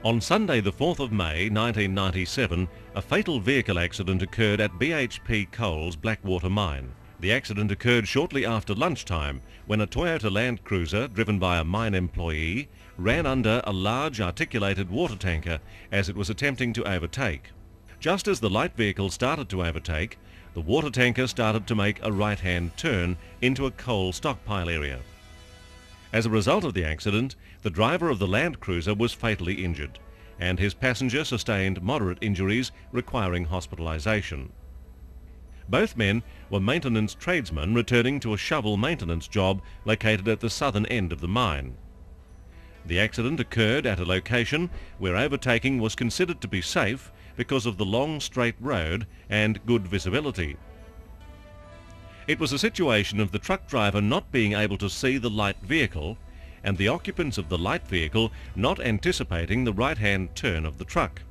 On Sunday the 4th of May 1997, a fatal vehicle accident occurred at BHP Coal's Blackwater Mine. The accident occurred shortly after lunchtime when a Toyota Land Cruiser driven by a mine employee ran under a large articulated water tanker as it was attempting to overtake. Just as the light vehicle started to overtake, the water tanker started to make a right-hand turn into a coal stockpile area. As a result of the accident, the driver of the Land Cruiser was fatally injured, and his passenger sustained moderate injuries requiring hospitalisation. Both men were maintenance tradesmen returning to a shovel maintenance job located at the southern end of the mine. The accident occurred at a location where overtaking was considered to be safe because of the long straight road and good visibility. It was a situation of the truck driver not being able to see the light vehicle and the occupants of the light vehicle not anticipating the right-hand turn of the truck.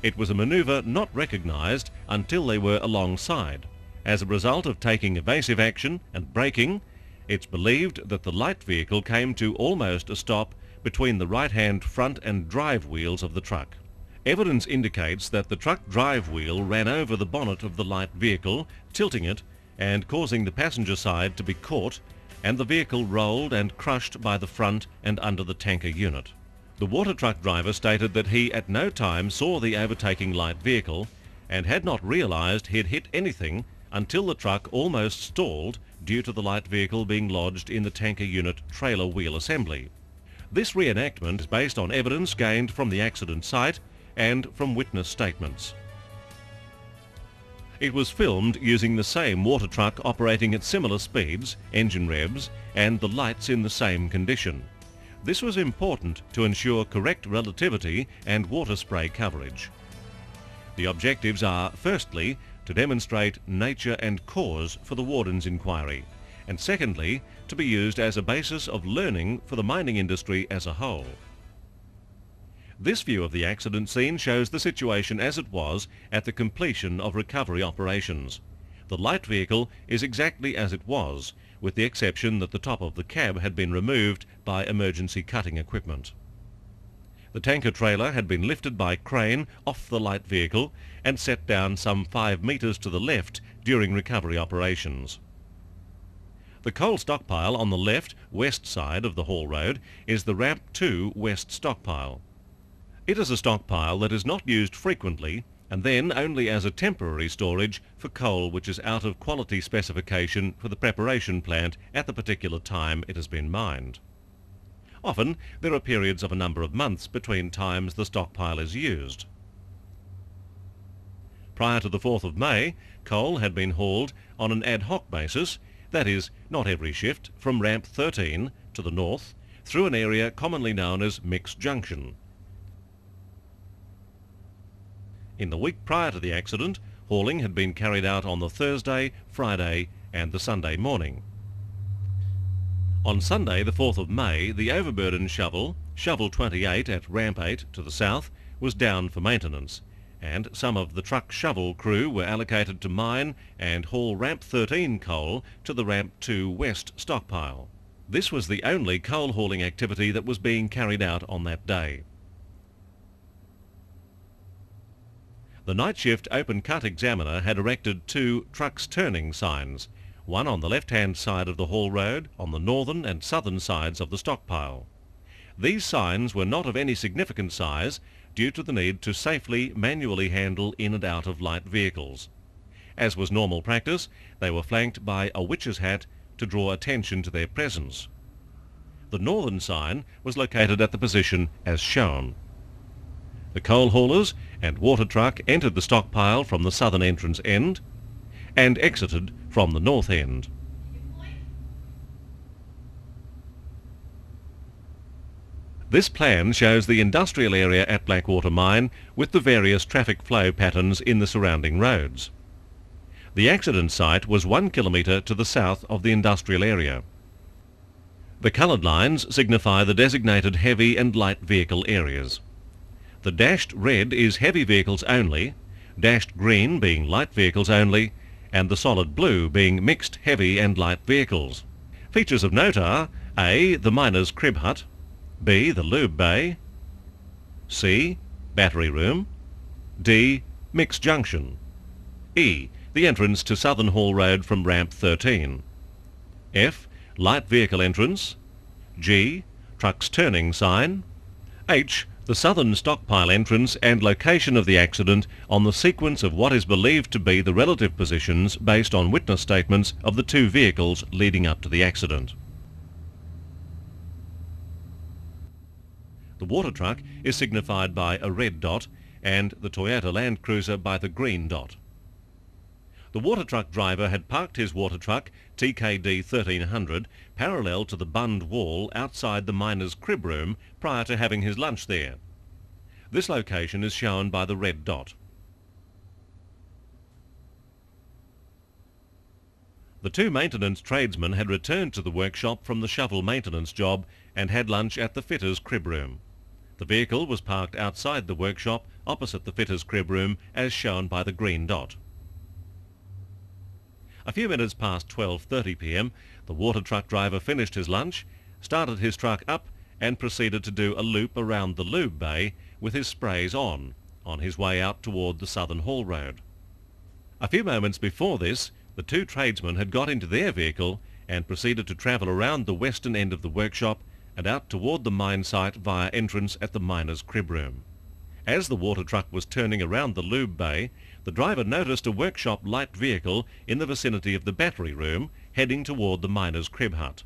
It was a manoeuvre not recognised until they were alongside. As a result of taking evasive action and braking, it's believed that the light vehicle came to almost a stop between the right-hand front and drive wheels of the truck. Evidence indicates that the truck drive wheel ran over the bonnet of the light vehicle, tilting it and causing the passenger side to be caught, and the vehicle rolled and crushed by the front and under the tanker unit. The water truck driver stated that he at no time saw the overtaking light vehicle and had not realised he'd hit anything until the truck almost stalled due to the light vehicle being lodged in the tanker unit trailer wheel assembly. This reenactment is based on evidence gained from the accident site and from witness statements. It was filmed using the same water truck operating at similar speeds, engine revs, and the lights in the same condition. This was important to ensure correct relativity and water spray coverage. The objectives are, firstly, to demonstrate nature and cause for the Warden's inquiry, and secondly, to be used as a basis of learning for the mining industry as a whole. This view of the accident scene shows the situation as it was at the completion of recovery operations. The light vehicle is exactly as it was, with the exception that the top of the cab had been removed by emergency cutting equipment. The tanker trailer had been lifted by crane off the light vehicle and set down some 5 metres to the left during recovery operations. The coal stockpile on the left, west side of the haul road is the Ramp 2 West stockpile. It is a stockpile that is not used frequently and then only as a temporary storage for coal which is out of quality specification for the preparation plant at the particular time it has been mined. Often there are periods of a number of months between times the stockpile is used. Prior to the 4th of May, coal had been hauled on an ad hoc basis, that is, not every shift, from Ramp 13 to the north through an area commonly known as Mix Junction. In the week prior to the accident, hauling had been carried out on the Thursday, Friday and the Sunday morning. On Sunday the 4th of May, the overburden shovel, Shovel 28 at Ramp 8 to the south, was down for maintenance, and some of the truck shovel crew were allocated to mine and haul Ramp 13 coal to the Ramp 2 West stockpile. This was the only coal hauling activity that was being carried out on that day. The night shift open cut examiner had erected 2 trucks turning signs, one on the left-hand side of the haul road on the northern and southern sides of the stockpile. These signs were not of any significant size due to the need to safely manually handle in and out of light vehicles. As was normal practice, they were flanked by a witch's hat to draw attention to their presence. The northern sign was located at the position as shown. The coal haulers and water truck entered the stockpile from the southern entrance end and exited from the north end. This plan shows the industrial area at Blackwater Mine with the various traffic flow patterns in the surrounding roads. The accident site was 1 kilometre to the south of the industrial area. The coloured lines signify the designated heavy and light vehicle areas. The dashed red is heavy vehicles only, dashed green being light vehicles only, and the solid blue being mixed heavy and light vehicles. Features of note are A. the miner's crib hut, B. the lube bay, C. Battery room. D. Mixed junction. E. The entrance to Southern Hall Road from ramp 13. F. Light vehicle entrance. G. Trucks turning sign. H. The southern stockpile entrance and location of the accident on the sequence of what is believed to be the relative positions based on witness statements of the two vehicles leading up to the accident. The water truck is signified by a red dot and the Toyota Land Cruiser by the green dot. The water truck driver had parked his water truck, TKD 1300, parallel to the bund wall outside the miner's crib room prior to having his lunch there. This location is shown by the red dot. The two maintenance tradesmen had returned to the workshop from the shovel maintenance job and had lunch at the fitter's crib room. The vehicle was parked outside the workshop opposite the fitter's crib room as shown by the green dot. A few minutes past 12:30 p.m, the water truck driver finished his lunch, started his truck up and proceeded to do a loop around the lube bay with his sprays on his way out toward the Southern Hall Road. A few moments before this, the two tradesmen had got into their vehicle and proceeded to travel around the western end of the workshop and out toward the mine site via entrance at the miner's crib room. As the water truck was turning around the lube bay, the driver noticed a workshop light vehicle in the vicinity of the battery room heading toward the miner's crib hut.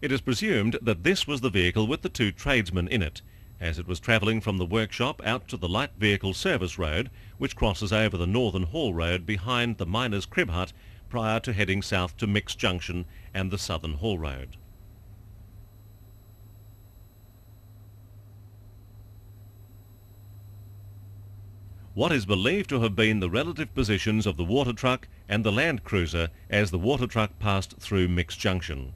It is presumed that this was the vehicle with the two tradesmen in it, as it was travelling from the workshop out to the light vehicle service road, which crosses over the Northern Hall Road behind the miner's crib hut prior to heading south to Mixed Junction and the Southern Hall Road. What is believed to have been the relative positions of the water truck and the Land Cruiser as the water truck passed through Mixed Junction.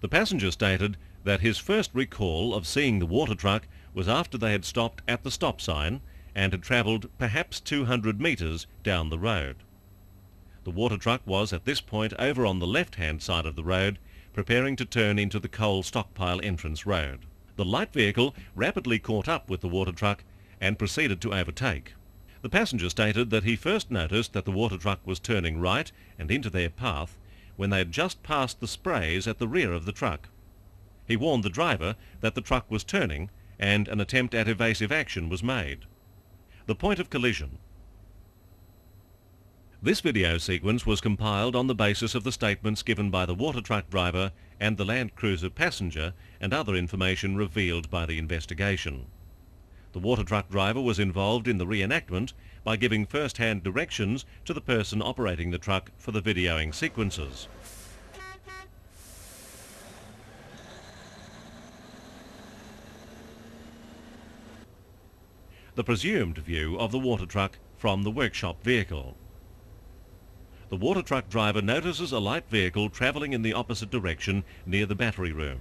The passenger stated that his first recall of seeing the water truck was after they had stopped at the stop sign and had travelled perhaps 200 metres down the road. The water truck was at this point over on the left-hand side of the road, preparing to turn into the coal stockpile entrance road. The light vehicle rapidly caught up with the water truck and proceeded to overtake. The passenger stated that he first noticed that the water truck was turning right and into their path when they had just passed the sprays at the rear of the truck. He warned the driver that the truck was turning and an attempt at evasive action was made. The point of collision. This video sequence was compiled on the basis of the statements given by the water truck driver and the Land Cruiser passenger and other information revealed by the investigation. The water truck driver was involved in the reenactment by giving first-hand directions to the person operating the truck for the videoing sequences. The presumed view of the water truck from the workshop vehicle. The water truck driver notices a light vehicle travelling in the opposite direction near the battery room.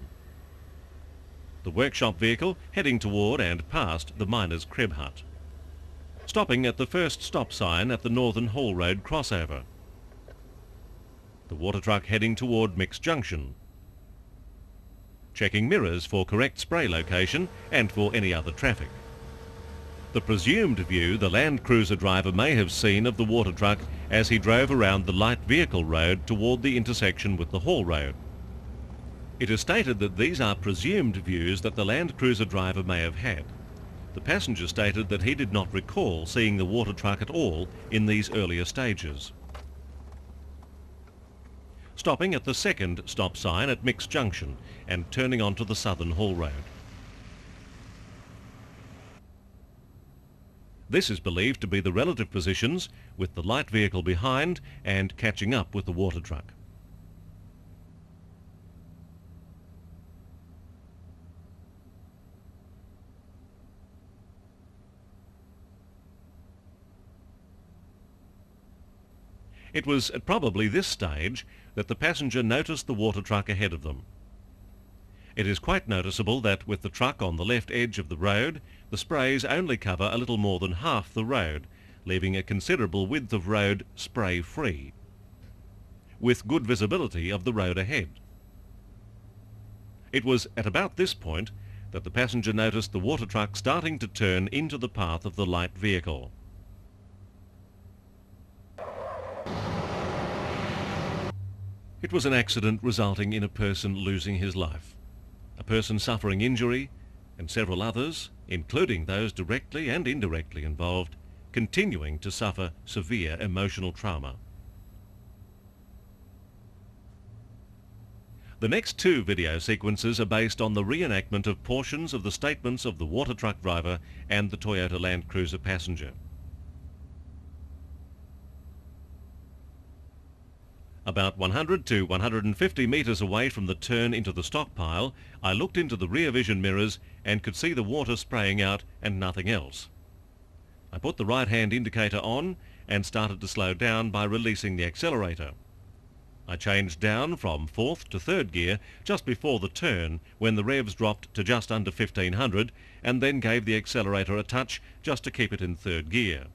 The workshop vehicle heading toward and past the miner's crib hut. Stopping at the first stop sign at the Northern Hall Road crossover. The water truck heading toward Mixed Junction. Checking mirrors for correct spray location and for any other traffic. The presumed view the Land Cruiser driver may have seen of the water truck as he drove around the light vehicle road toward the intersection with the Hall Road. It is stated that these are presumed views that the Land Cruiser driver may have had. The passenger stated that he did not recall seeing the water truck at all in these earlier stages. Stopping at the second stop sign at Mixed Junction and turning onto the Southern Hall Road. This is believed to be the relative positions, with the light vehicle behind and catching up with the water truck. It was at probably this stage that the passenger noticed the water truck ahead of them. It is quite noticeable that with the truck on the left edge of the road, the sprays only cover a little more than half the road, leaving a considerable width of road spray-free, with good visibility of the road ahead. It was at about this point that the passenger noticed the water truck starting to turn into the path of the light vehicle. It was an accident resulting in a person losing his life, a person suffering injury, and several others, including those directly and indirectly involved, continuing to suffer severe emotional trauma. The next two video sequences are based on the reenactment of portions of the statements of the water truck driver and the Toyota Land Cruiser passenger. About 100 to 150 metres away from the turn into the stockpile, I looked into the rear vision mirrors and could see the water spraying out and nothing else. I put the right-hand indicator on and started to slow down by releasing the accelerator. I changed down from fourth to third gear just before the turn when the revs dropped to just under 1500, and then gave the accelerator a touch just to keep it in third gear.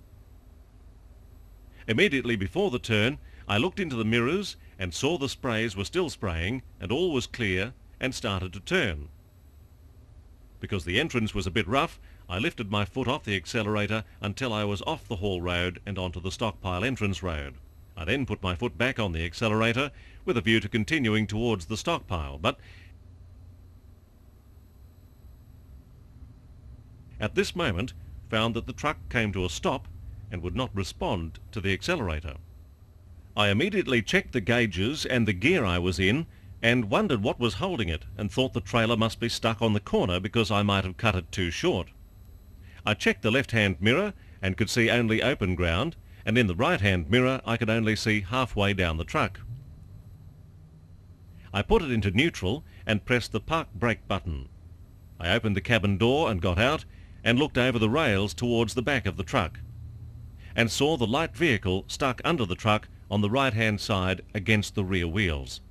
Immediately before the turn, I looked into the mirrors and saw the sprays were still spraying and all was clear, and started to turn. Because the entrance was a bit rough, I lifted my foot off the accelerator until I was off the haul road and onto the stockpile entrance road. I then put my foot back on the accelerator with a view to continuing towards the stockpile, but at this moment found that the truck came to a stop and would not respond to the accelerator. I immediately checked the gauges and the gear I was in and wondered what was holding it, and thought the trailer must be stuck on the corner because I might have cut it too short. I checked the left-hand mirror and could see only open ground, and in the right-hand mirror I could only see halfway down the truck. I put it into neutral and pressed the park brake button. I opened the cabin door and got out and looked over the rails towards the back of the truck, and saw the light vehicle stuck under the truck on the right-hand side against the rear wheels.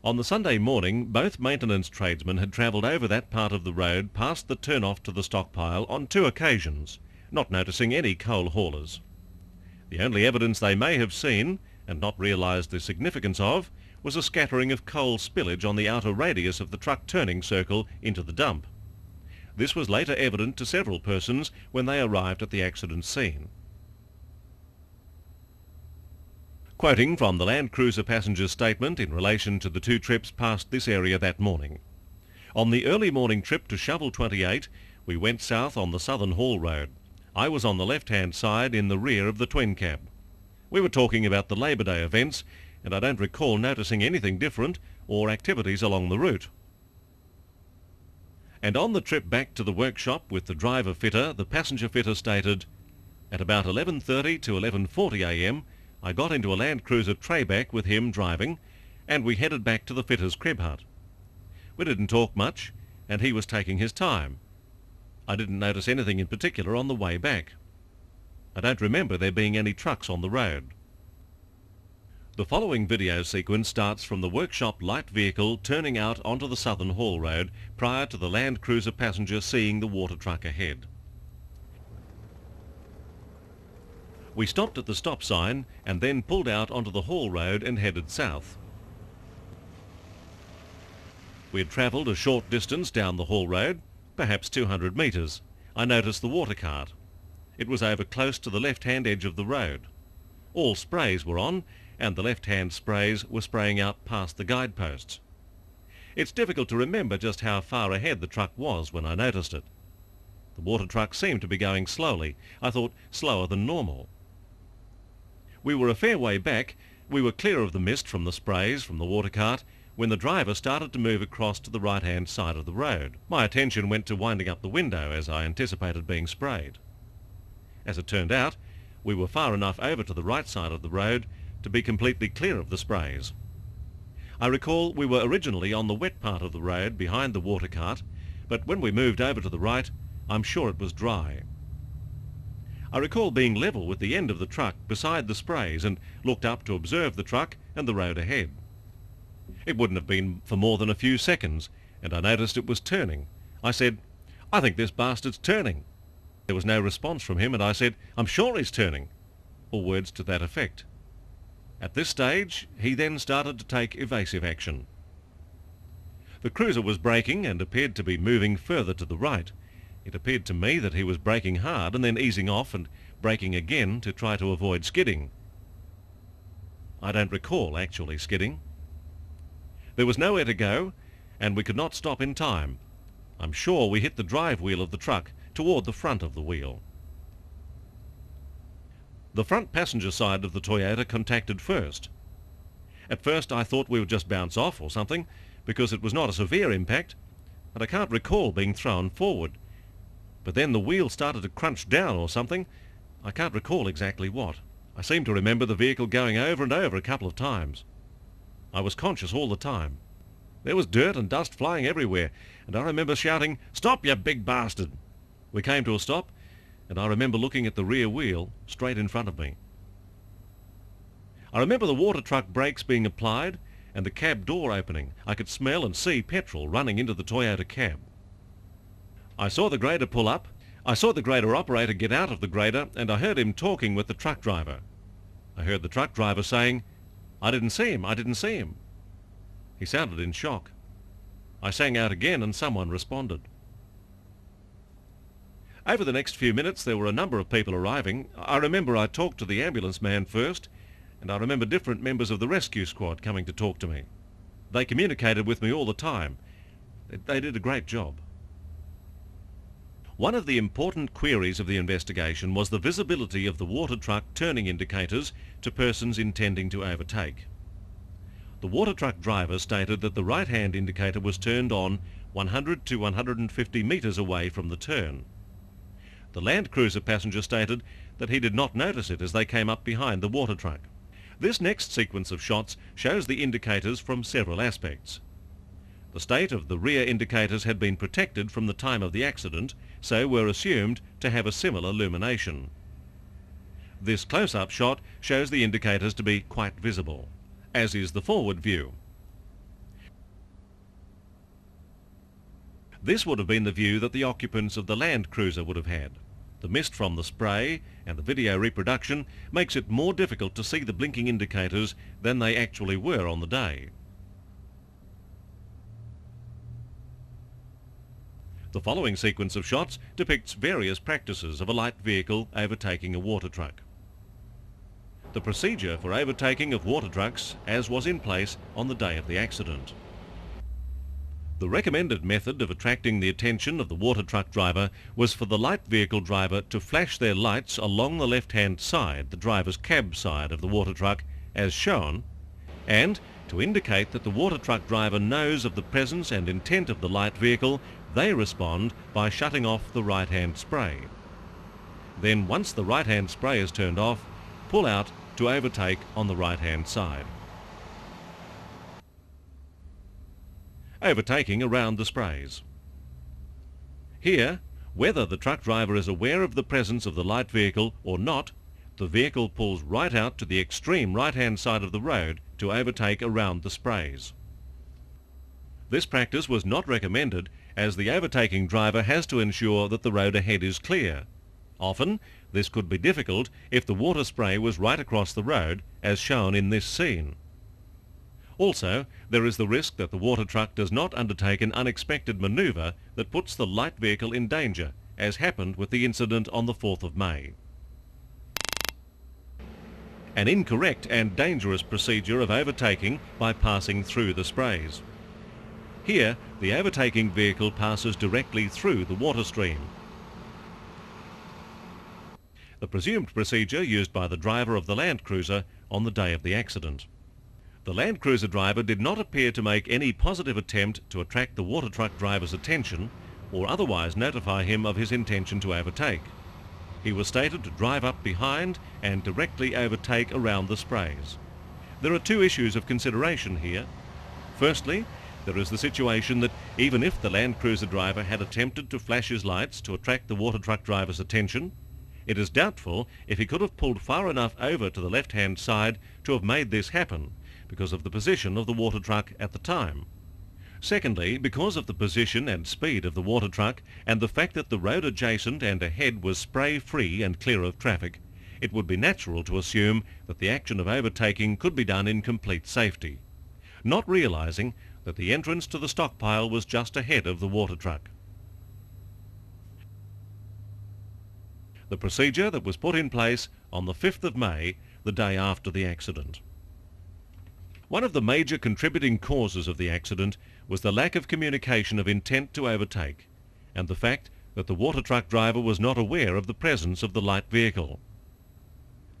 On the Sunday morning, both maintenance tradesmen had travelled over that part of the road past the turn-off to the stockpile on 2 occasions, not noticing any coal haulers. The only evidence they may have seen, and not realised the significance of, was a scattering of coal spillage on the outer radius of the truck turning circle into the dump. This was later evident to several persons when they arrived at the accident scene. Quoting from the Land Cruiser passenger's statement in relation to the 2 trips past this area that morning. On the early morning trip to Shovel 28, we went south on the southern haul road. I was on the left-hand side in the rear of the twin cab. We were talking about the Labour Day events, and I don't recall noticing anything different or activities along the route. And on the trip back to the workshop with the driver fitter, the passenger fitter stated, "At about 11:30 to 11:40 a.m, I got into a Land Cruiser Trayback with him driving, and we headed back to the fitter's crib hut. We didn't talk much, and he was taking his time. I didn't notice anything in particular on the way back. I don't remember there being any trucks on the road." The following video sequence starts from the workshop light vehicle turning out onto the southern haul road prior to the Land Cruiser passenger seeing the water truck ahead. We stopped at the stop sign and then pulled out onto the haul road and headed south. We had travelled a short distance down the haul road, perhaps 200 metres. I noticed the water cart. It was over close to the left-hand edge of the road. All sprays were on, and the left-hand sprays were spraying out past the guideposts. It's difficult to remember just how far ahead the truck was when I noticed it. The water truck seemed to be going slowly. I thought slower than normal. We were a fair way back. We were clear of the mist from the sprays from the water cart when the driver started to move across to the right-hand side of the road. My attention went to winding up the window as I anticipated being sprayed. As it turned out, we were far enough over to the right side of the road to be completely clear of the sprays. I recall we were originally on the wet part of the road behind the water cart, but when we moved over to the right, I'm sure it was dry. I recall being level with the end of the truck beside the sprays and looked up to observe the truck and the road ahead. It wouldn't have been for more than a few seconds, and I noticed it was turning. I said, "I think this bastard's turning." There was no response from him, and I said, "I'm sure he's turning," or words to that effect. At this stage, he then started to take evasive action. The cruiser was braking and appeared to be moving further to the right. It appeared to me that he was braking hard and then easing off and braking again to try to avoid skidding. I don't recall actually skidding. There was nowhere to go, and we could not stop in time. I'm sure we hit the drive wheel of the truck toward the front of the wheel. The front passenger side of the Toyota contacted first. At first I thought we would just bounce off or something, because it was not a severe impact, and I can't recall being thrown forward. But then the wheel started to crunch down or something. I can't recall exactly what. I seem to remember the vehicle going over and over a couple of times. I was conscious all the time. There was dirt and dust flying everywhere, and I remember shouting, "Stop, you big bastard!" We came to a stop, and I remember looking at the rear wheel straight in front of me. I remember the water truck brakes being applied and the cab door opening. I could smell and see petrol running into the Toyota cab. I saw the grader pull up. I saw the grader operator get out of the grader, and I heard him talking with the truck driver. I heard the truck driver saying, "I didn't see him, I didn't see him." He sounded in shock. I sang out again and someone responded. Over the next few minutes there were a number of people arriving. I remember I talked to the ambulance man first, and I remember different members of the rescue squad coming to talk to me. They communicated with me all the time. They did a great job. One of the important queries of the investigation was the visibility of the water truck turning indicators to persons intending to overtake. The water truck driver stated that the right-hand indicator was turned on 100 to 150 metres away from the turn. The Land Cruiser passenger stated that he did not notice it as they came up behind the water truck. This next sequence of shots shows the indicators from several aspects. The state of the rear indicators had been protected from the time of the accident, so were assumed to have a similar illumination. This close-up shot shows the indicators to be quite visible, as is the forward view. This would have been the view that the occupants of the Land Cruiser would have had. The mist from the spray and the video reproduction makes it more difficult to see the blinking indicators than they actually were on the day. The following sequence of shots depicts various practices of a light vehicle overtaking a water truck. The procedure for overtaking of water trucks as was in place on the day of the accident. The recommended method of attracting the attention of the water truck driver was for the light vehicle driver to flash their lights along the left-hand side, the driver's cab side of the water truck, as shown, and to indicate that the water truck driver knows of the presence and intent of the light vehicle, they respond by shutting off the right-hand spray. Then, once the right-hand spray is turned off, pull out to overtake on the right-hand side. Overtaking around the sprays. Here, whether the truck driver is aware of the presence of the light vehicle or not, the vehicle pulls right out to the extreme right-hand side of the road to overtake around the sprays. This practice was not recommended, as the overtaking driver has to ensure that the road ahead is clear. Often, this could be difficult if the water spray was right across the road, as shown in this scene. Also, there is the risk that the water truck does not undertake an unexpected manoeuvre that puts the light vehicle in danger, as happened with the incident on the 4th of May. An incorrect and dangerous procedure of overtaking by passing through the sprays. Here, the overtaking vehicle passes directly through the water stream. The presumed procedure used by the driver of the Land Cruiser on the day of the accident. The Land Cruiser driver did not appear to make any positive attempt to attract the water truck driver's attention or otherwise notify him of his intention to overtake. He was stated to drive up behind and directly overtake around the sprays. There are two issues of consideration here. Firstly, there is the situation that even if the Land Cruiser driver had attempted to flash his lights to attract the water truck driver's attention, it is doubtful if he could have pulled far enough over to the left-hand side to have made this happen, because of the position of the water truck at the time. Secondly, because of the position and speed of the water truck and the fact that the road adjacent and ahead was spray-free and clear of traffic, it would be natural to assume that the action of overtaking could be done in complete safety, not realising that the entrance to the stockpile was just ahead of the water truck. The procedure that was put in place on the 5th of May, the day after the accident. One of the major contributing causes of the accident was the lack of communication of intent to overtake, and the fact that the water truck driver was not aware of the presence of the light vehicle.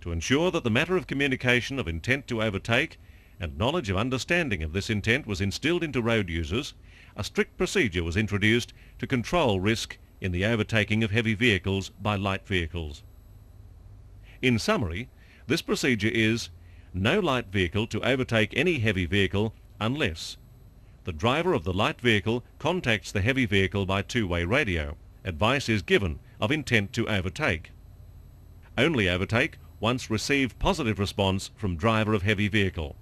To ensure that the matter of communication of intent to overtake and knowledge of understanding of this intent was instilled into road users, a strict procedure was introduced to control risk in the overtaking of heavy vehicles by light vehicles. In summary, this procedure is no light vehicle to overtake any heavy vehicle unless the driver of the light vehicle contacts the heavy vehicle by two-way radio. Advice is given of intent to overtake. Only overtake once received positive response from driver of heavy vehicle.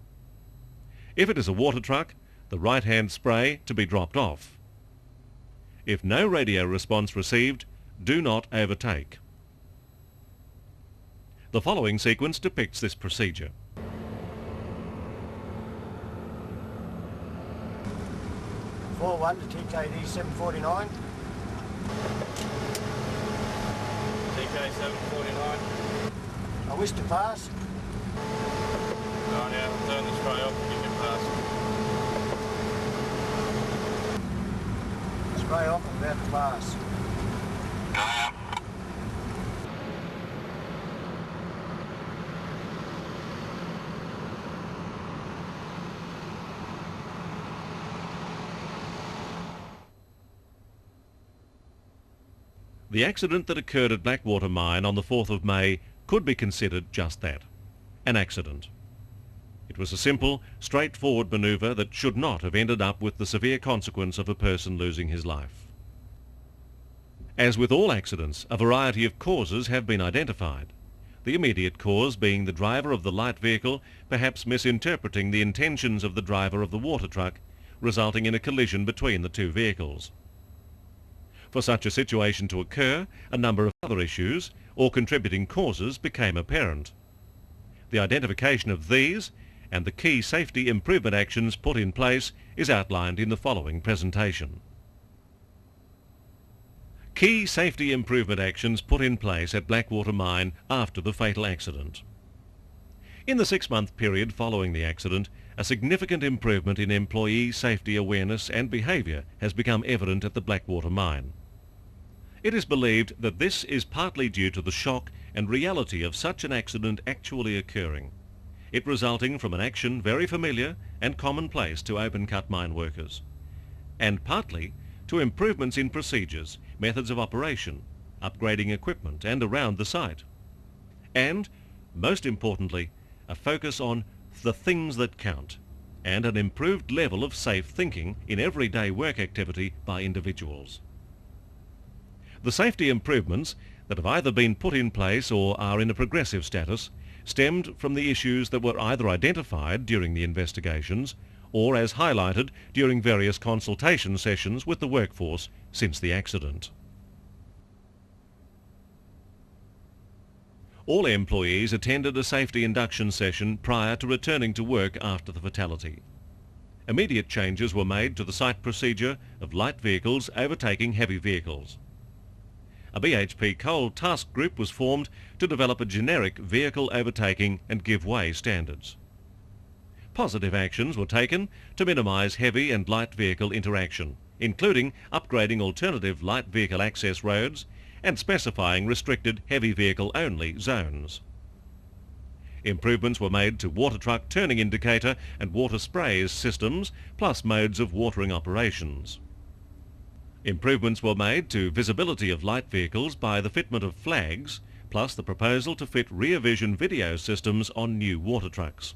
If it is a water truck, the right-hand spray to be dropped off. If no radio response received, do not overtake. The following sequence depicts this procedure. One to TKD 749. TK 749. I wish to pass. Right now, turn the spray off and give me a pass. Spray off, I'm about to pass. The accident that occurred at Blackwater Mine on the 4th of May could be considered just that, an accident. It was a simple, straightforward manoeuvre that should not have ended up with the severe consequence of a person losing his life. As with all accidents, a variety of causes have been identified, the immediate cause being the driver of the light vehicle perhaps misinterpreting the intentions of the driver of the water truck, resulting in a collision between the two vehicles. For such a situation to occur, a number of other issues or contributing causes became apparent. The identification of these and the key safety improvement actions put in place is outlined in the following presentation. Key safety improvement actions put in place at Blackwater Mine after the fatal accident. In the 6-month period following the accident, a significant improvement in employee safety awareness and behaviour has become evident at the Blackwater Mine. It is believed that this is partly due to the shock and reality of such an accident actually occurring, it resulting from an action very familiar and commonplace to open cut mine workers, and partly to improvements in procedures, methods of operation, upgrading equipment and around the site, and, most importantly, a focus on the things that count and an improved level of safe thinking in everyday work activity by individuals. The safety improvements that have either been put in place or are in a progressive status stemmed from the issues that were either identified during the investigations or as highlighted during various consultation sessions with the workforce since the accident. All employees attended a safety induction session prior to returning to work after the fatality. Immediate changes were made to the site procedure of light vehicles overtaking heavy vehicles. A BHP coal task group was formed to develop a generic vehicle overtaking and give way standards. Positive actions were taken to minimise heavy and light vehicle interaction, including upgrading alternative light vehicle access roads and specifying restricted heavy vehicle only zones. Improvements were made to water truck turning indicator and water sprays systems, plus modes of watering operations. Improvements were made to visibility of light vehicles by the fitment of flags, plus the proposal to fit rear vision video systems on new water trucks.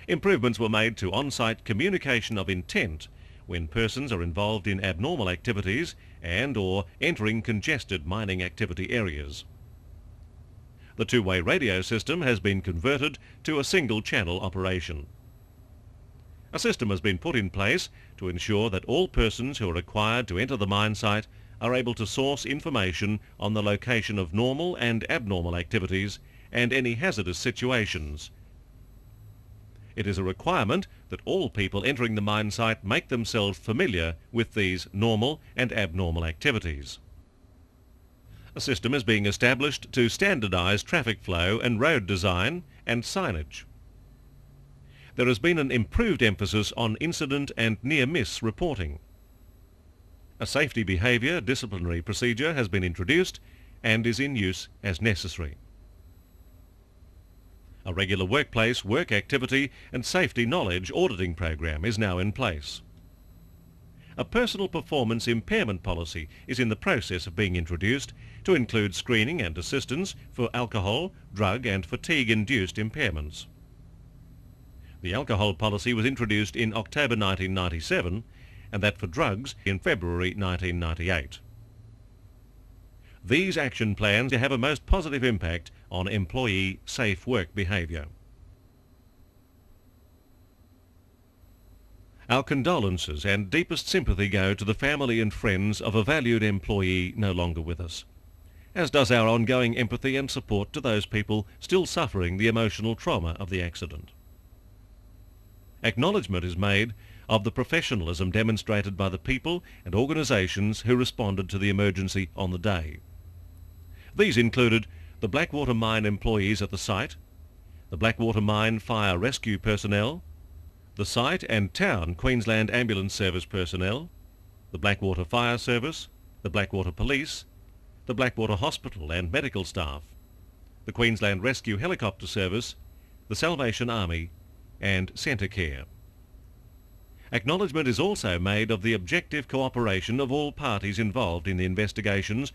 Improvements were made to on-site communication of intent when persons are involved in abnormal activities and or entering congested mining activity areas. The two-way radio system has been converted to a single channel operation. A system has been put in place to ensure that all persons who are required to enter the mine site are able to source information on the location of normal and abnormal activities and any hazardous situations. It is a requirement that all people entering the mine site make themselves familiar with these normal and abnormal activities. A system is being established to standardise traffic flow and road design and signage. There has been an improved emphasis on incident and near-miss reporting. A safety behaviour disciplinary procedure has been introduced and is in use as necessary. A regular workplace, work activity and safety knowledge auditing program is now in place. A personal performance impairment policy is in the process of being introduced to include screening and assistance for alcohol, drug and fatigue-induced impairments. The alcohol policy was introduced in October 1997 and that for drugs in February 1998. These action plans have a most positive impact on employee safe work behaviour. Our condolences and deepest sympathy go to the family and friends of a valued employee no longer with us, as does our ongoing empathy and support to those people still suffering the emotional trauma of the accident. Acknowledgement is made of the professionalism demonstrated by the people and organisations who responded to the emergency on the day. These included the Blackwater Mine employees at the site, the Blackwater Mine Fire Rescue personnel, the site and town Queensland Ambulance Service personnel, the Blackwater Fire Service, the Blackwater Police, the Blackwater Hospital and medical staff, the Queensland Rescue Helicopter Service, the Salvation Army and Centre Care. Acknowledgement is also made of the objective cooperation of all parties involved in the investigations